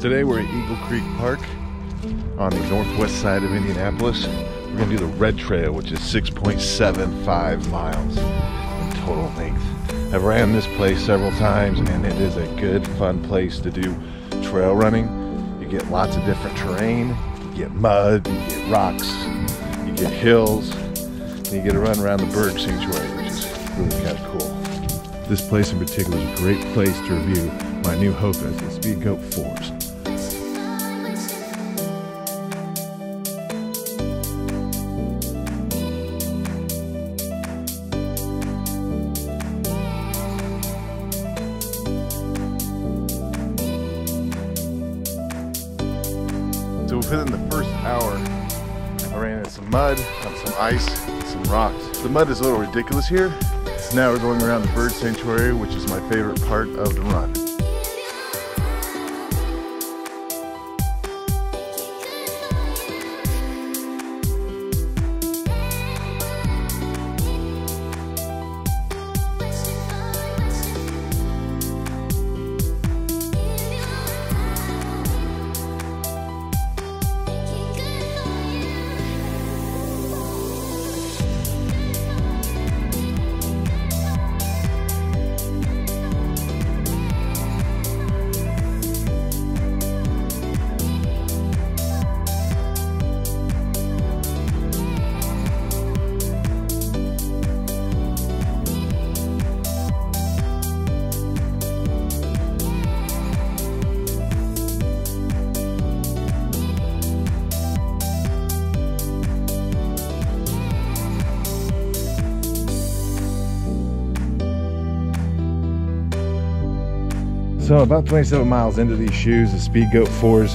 Today we're at Eagle Creek Park on the northwest side of Indianapolis. We're going to do the Red Trail, which is 6.75 miles in total length. I've ran this place several times and it is a good, fun place to do trail running. You get lots of different terrain. You get mud, you get rocks, you get hills, and you get to run around the bird sanctuary, which is really kind of cool. This place in particular is a great place to review my new HOKA, the SpeedGoat 4s. So within the first hour, I ran into some mud, some ice, some rocks. The mud is a little ridiculous here. Now we're going around the bird sanctuary, which is my favorite part of the run. So about 27 miles into these shoes, the SpeedGoat 4s,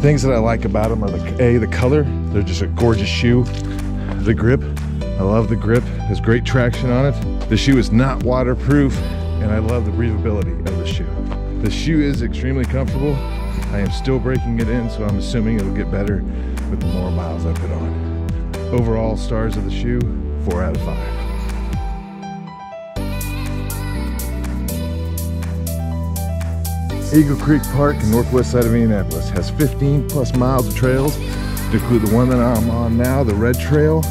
things that I like about them are the color. They're just a gorgeous shoe. The grip, I love the grip. There's great traction on it. The shoe is not waterproof, and I love the breathability of the shoe. The shoe is extremely comfortable. I am still breaking it in, so I'm assuming it'll get better with the more miles I put on. Overall stars of the shoe, 4 out of 5. Eagle Creek Park in northwest side of Indianapolis has 15 plus miles of trails, to include the one that I'm on now, the Red Trail,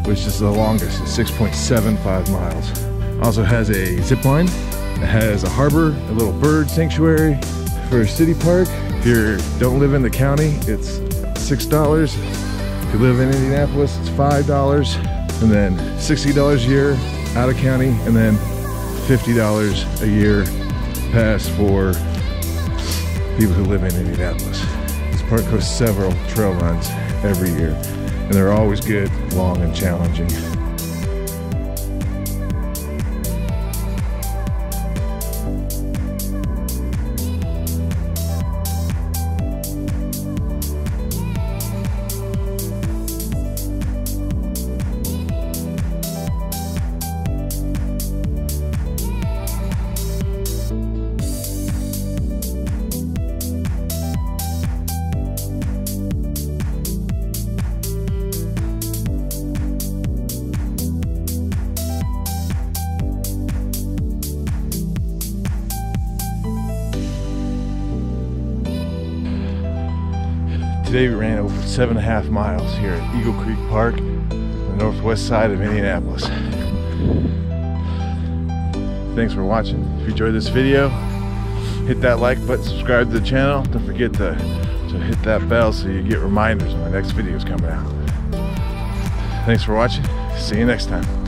which is the longest, it's 6.75 miles. Also has a zip line, it has a harbor, a little bird sanctuary. For a city park, if you don't live in the county, it's $6. If you live in Indianapolis, it's $5, and then $60 a year out of county, and then $50 a year pass for people who live in Indianapolis. This park hosts several trail runs every year, and they're always good, long, and challenging. Today we ran over 7.5 miles here at Eagle Creek Park, the northwest side of Indianapolis. Thanks for watching. If you enjoyed this video, hit that like button, subscribe to the channel. Don't forget to hit that bell so you get reminders when my next video is coming out. Thanks for watching. See you next time.